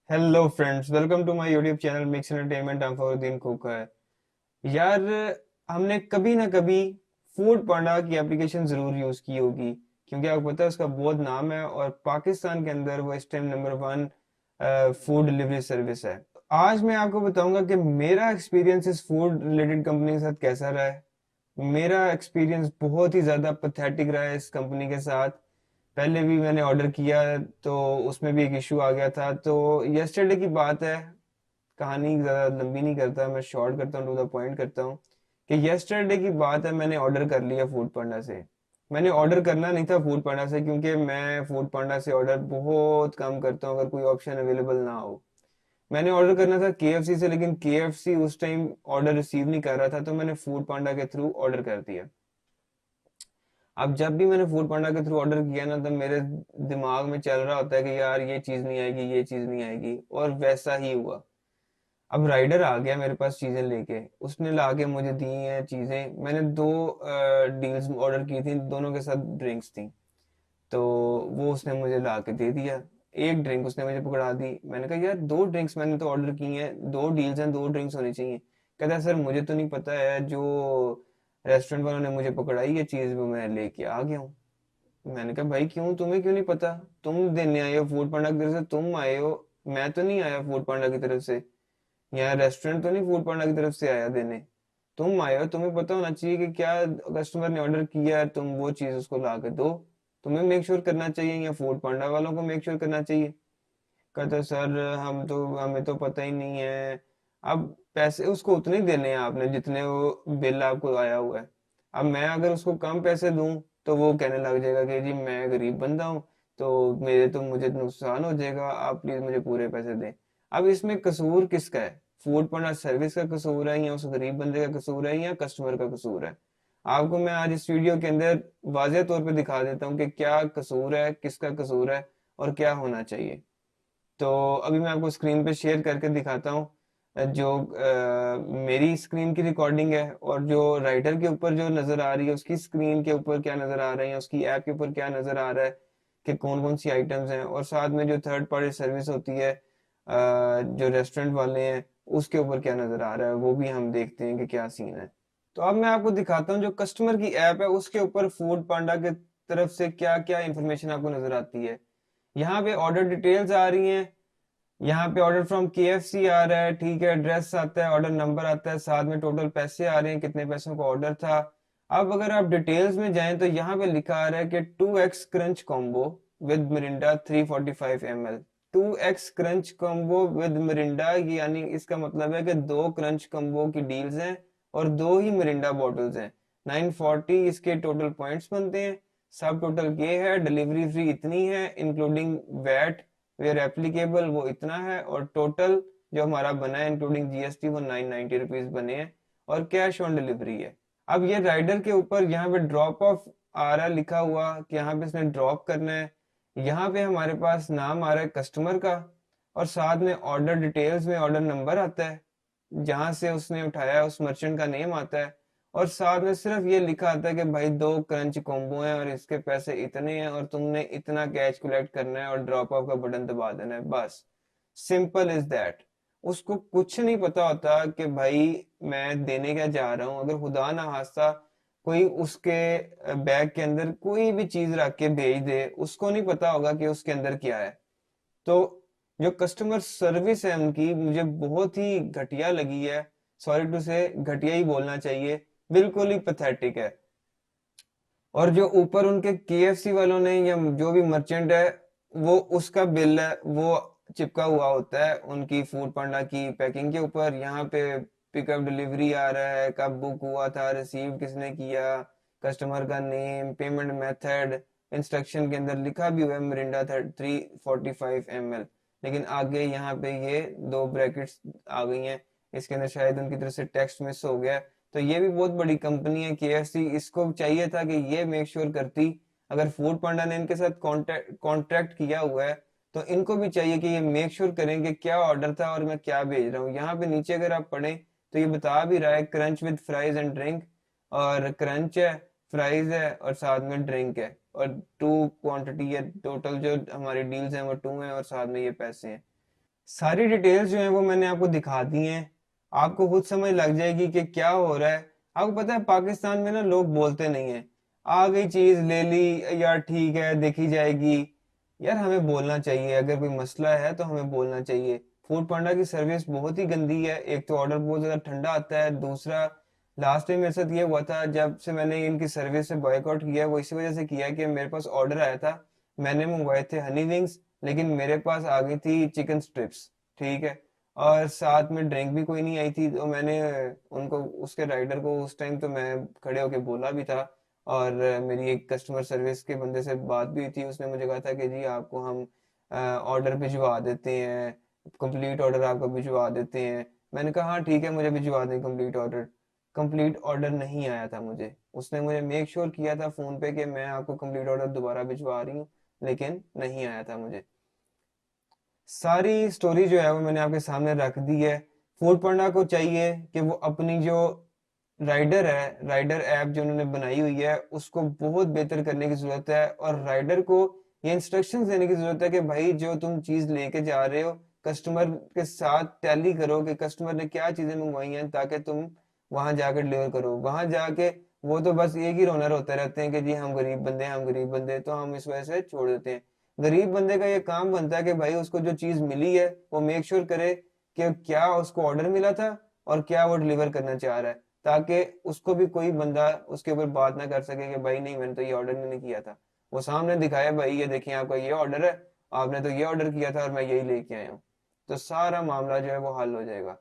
Hello friends, welcome to my YouTube channel Mix Entertainment. I am Fardeen Khokha है यार। हमने कभी ना कभी फूड पांडा की एप्लीकेशन जरूर यूज की होगी, क्योंकि आपको पता है उसका बहुत नाम है और पाकिस्तान के अंदर वो इस time number one food delivery service है। आज मैं आपको बताऊंगा कि मेरा एक्सपीरियंस इस फूड रिलेटेड कंपनी के साथ कैसा रहा है। मेरा एक्सपीरियंस बहुत ही ज्यादा पैथेटिक रहा है इस कंपनी के साथ। पहले भी मैंने ऑर्डर किया तो उसमें भी एक इशू आ गया था। तो यस्टरडे की बात है, कहानी ज्यादा लंबी नहीं करता, मैं शॉर्ट करता हूँ, टू द पॉइंट करता हूँ कि यस्टरडे की बात है, मैंने ऑर्डर कर लिया फूड पांडा से। मैंने ऑर्डर करना नहीं था फूड पांडा से, क्योंकि मैं फूड पांडा से ऑर्डर बहुत कम करता हूँ अगर कोई ऑप्शन अवेलेबल ना हो। मैंने ऑर्डर करना था केएफसी से, लेकिन केएफसी उस टाइम ऑर्डर रिसीव नहीं कर रहा था, तो मैंने फूड पांडा के थ्रू ऑर्डर कर दिया। अब जब भी मैंने फूड पांडा के थ्रू ऑर्डर किया ना, तब मेरे दिमाग में चल रहा होता है कि यार ये चीज नहीं आएगी, ये चीज नहीं आएगी, और वैसा ही हुआ। अब राइडर आ गया मेरे पास चीजें लेके, उसने लाके मुझे दी हैं चीजें। मैंने दो डील्स ऑर्डर की थी, दोनों के साथ ड्रिंक्स थी। तो वो उसने मुझे ला के दे दिया। एक ड्रिंक उसने मुझे पकड़ा दी। मैंने कहा यार दो ड्रिंक्स मैंने तो ऑर्डर की हैं, दो डील्स हैं, दो ड्रिंक्स होनी चाहिए। कहता है सर मुझे तो नहीं पता है, जो रेस्टोरेंट वालों ने मुझे पकड़ाई ये चीज वो मैं लेके आ गया हूँ। मैंने कहा भाई क्यों, तुम्हें क्यों नहीं पता? तुम देने आए हो फूड पांडा की तरफ से, तुम आए हो। मैं तो नहीं आया फूड पांडा की तरफ से, यहाँ रेस्टोरेंट तो नहीं फूड पांडा की तरफ से आया देने। तुम आए हो, तुम्हें पता होना चाहिए कि क्या कस्टमर ने ऑर्डर किया है, तुम वो चीज उसको ला के दो। तुम्हें मेक श्योर करना चाहिए या फूड पांडा वालों को मेक श्योर करना चाहिए? कहता सर हमें तो पता ही नहीं है। अब पैसे उसको उतने ही देने हैं आपने जितने वो बिल आपको आया हुआ है। अब मैं अगर उसको कम पैसे दूं तो वो कहने लग जाएगा कि जी मैं गरीब बंदा हूँ, तो मुझे नुकसान हो जाएगा, आप प्लीज मुझे पूरे पैसे दें। अब इसमें कसूर किसका है? फूड पांडा सर्विस का कसूर है, या उस गरीब बंदे का कसूर है, या कस्टमर का कसूर है? आपको मैं आज इस वीडियो के अंदर वाज़ह तौर पे दिखा देता हूँ कि क्या कसूर है, किसका कसूर है, और क्या होना चाहिए। तो अभी मैं आपको स्क्रीन पे शेयर करके दिखाता हूँ। जो मेरी स्क्रीन की रिकॉर्डिंग है, और जो राइटर के ऊपर जो नजर आ रही है उसकी स्क्रीन के ऊपर क्या नजर आ रहे हैं, उसकी ऐप के ऊपर क्या नजर आ रहा है, कि कौन कौन सी आइटम्स हैं, और साथ में जो थर्ड पार्टी सर्विस होती है जो रेस्टोरेंट वाले हैं, उसके ऊपर क्या नजर आ रहा है, वो भी हम देखते हैं कि क्या सीन है। तो अब मैं आपको दिखाता हूँ जो कस्टमर की ऐप है उसके ऊपर फूड पांडा के तरफ से क्या क्या इंफॉर्मेशन आपको नजर आती है। यहाँ पे ऑर्डर डिटेल्स आ रही हैं। यहाँ पे ऑर्डर फ्रॉम केएफसी आ रहा है, ठीक है, एड्रेस आता है, ऑर्डर नंबर आता है, साथ में टोटल पैसे आ रहे हैं, कितने पैसों का ऑर्डर था। अब अगर आप डिटेल्स में जाएं तो यहाँ पे लिखा आ रहा है कि 2x crunch combo with Mirinda 345 ml। 2x crunch combo with Mirinda, यानी इसका मतलब है कि दो क्रंच कॉम्बो की डील्स हैं और दो ही मिरिंडा बॉटल्स हैं। 940 इसके टोटल पॉइंट्स बनते हैं। सब टोटल ये है, डिलीवरी फ्री इतनी है इंक्लूडिंग वैट वेयर एप्लीकेबल, वो इतना है, और टोटल जो हमारा बना है इंक्लूडिंग जीएसटी वो 990 रुपीज बने हैं, और कैश ऑन डिलीवरी है। अब ये राइडर के ऊपर यहाँ पे ड्रॉप ऑफ आ रहा है लिखा हुआ कि यहाँ पे इसने ड्रॉप करना है। यहाँ पे हमारे पास नाम आ रहा है कस्टमर का, और साथ में ऑर्डर डिटेल्स में ऑर्डर नंबर आता है, जहां से उसने उठाया उस मर्चेंट का नेम आता है, और साथ में सिर्फ ये लिखा आता है कि भाई दो क्रंच कॉम्बो हैं और इसके पैसे इतने हैं और तुमने इतना कैश कलेक्ट करना है और ड्रॉप ऑफ का बटन दबा देना है, बस। Simple is that. उसको कुछ नहीं पता होता कि भाई मैं देने क्या जा रहा हूँ। अगर खुदा ना खास्ता कोई उसके बैग के अंदर कोई भी चीज रख के भेज दे, उसको नहीं पता होगा कि उसके अंदर क्या है। तो जो कस्टमर सर्विस है उनकी मुझे बहुत ही घटिया लगी है। सॉरी टू से, घटिया ही बोलना चाहिए, बिल्कुल ही पैथेटिक है। और जो ऊपर उनके केएफसी वालों ने या जो भी मर्चेंट है, वो उसका बिल है वो चिपका हुआ होता है उनकी फूड पांडा की पैकिंग के ऊपर। यहाँ पे पिकअप डिलीवरी आ रहा है, कब बुक हुआ था, रिसीव किसने किया, कस्टमर का नेम, पेमेंट मेथड, इंस्ट्रक्शन के अंदर लिखा भी हुआ है मिरिंडा 345 ml। लेकिन आगे यहाँ पे ये दो ब्रैकेट्स आ गई हैं, इसके अंदर शायद उनकी तरफ से टेक्स्ट मिस हो गया है। तो ये भी बहुत बड़ी कंपनी है केएफसी, इसको चाहिए था कि ये मेक श्योर करती। अगर फूड पांडा ने इनके साथ कॉन्ट्रैक्ट किया हुआ है, तो इनको भी चाहिए कि ये मेक श्योर करें कि क्या ऑर्डर था और मैं क्या भेज रहा हूँ। यहाँ पे नीचे अगर आप पढ़ें तो ये बता भी रहा है crunch with fries and drink, और क्रंच है, फ्राइज है, और साथ में ड्रिंक है, और टू क्वांटिटी है। टोटल जो हमारी डील्स हैं वो टू है, और साथ में ये पैसे हैं। सारी डिटेल्स जो है वो मैंने आपको दिखा दी हैं। आपको खुद समझ लग जाएगी कि क्या हो रहा है। आपको पता है पाकिस्तान में ना लोग बोलते नहीं है, आ गई चीज ले ली यार ठीक है देखी जाएगी। यार हमें बोलना चाहिए, अगर कोई मसला है तो हमें बोलना चाहिए। फूड पांडा की सर्विस बहुत ही गंदी है। एक तो ऑर्डर बहुत ज्यादा ठंडा आता है, दूसरा लास्ट टाइम मेरे साथ ये हुआ था जब से मैंने इनकी सर्विस से बॉयकॉट किया है, वो इसी वजह से किया है कि मेरे पास ऑर्डर आया था, मैंने मंगवाए थे हनी विंग्स, लेकिन मेरे पास आ गई थी चिकन स्ट्रिप्स। ठीक है। और साथ में ड्रिंक भी कोई नहीं आई थी, तो मैंने उनको, उसके राइडर को उस टाइम तो मैं खड़े होके बोला भी था। और मेरी एक कस्टमर सर्विस के बंदे से बात भी हुई थी, उसने मुझे कहा था कि जी आपको हम ऑर्डर भिजवा देते हैं, कंप्लीट ऑर्डर आपको भिजवा देते हैं। मैंने कहा हाँ ठीक है मुझे भिजवा दें कंप्लीट ऑर्डर। कंप्लीट ऑर्डर नहीं आया था मुझे। उसने मुझे मेक श्योर किया था फोन पे कि मैं आपको कंप्लीट ऑर्डर दोबारा भिजवा रही हूँ, लेकिन नहीं आया था मुझे। सारी स्टोरी जो है वो मैंने आपके सामने रख दी है। फूड पांडा को चाहिए कि वो अपनी जो राइडर है, राइडर ऐप जो उन्होंने बनाई हुई है, उसको बहुत बेहतर करने की जरूरत है। और राइडर को ये इंस्ट्रक्शंस देने की जरूरत है कि भाई जो तुम चीज लेके जा रहे हो, कस्टमर के साथ टैली करो कि कस्टमर ने क्या चीजें मंगवाई हैं, ताकि तुम वहां जाकर डिलीवर करो। वहां जाके वो तो बस एक ही रोना रोते रहते हैं कि जी हम गरीब बंदे हैं, हम गरीब बंदे हैं, तो हम इस वजह से छोड़ देते हैं। गरीब बंदे का ये काम बनता है कि भाई उसको जो चीज मिली है वो मेक श्योर करे कि क्या उसको ऑर्डर मिला था और क्या वो डिलीवर करना चाह रहा है, ताकि उसको भी कोई बंदा उसके ऊपर बात ना कर सके कि भाई नहीं मैंने तो ये ऑर्डर नहीं किया था। वो सामने दिखाया भाई ये देखिए आपका ये ऑर्डर है, आपने तो ये ऑर्डर किया था और मैं यही लेके आया हूँ। तो सारा मामला जो है वो हल हो जाएगा।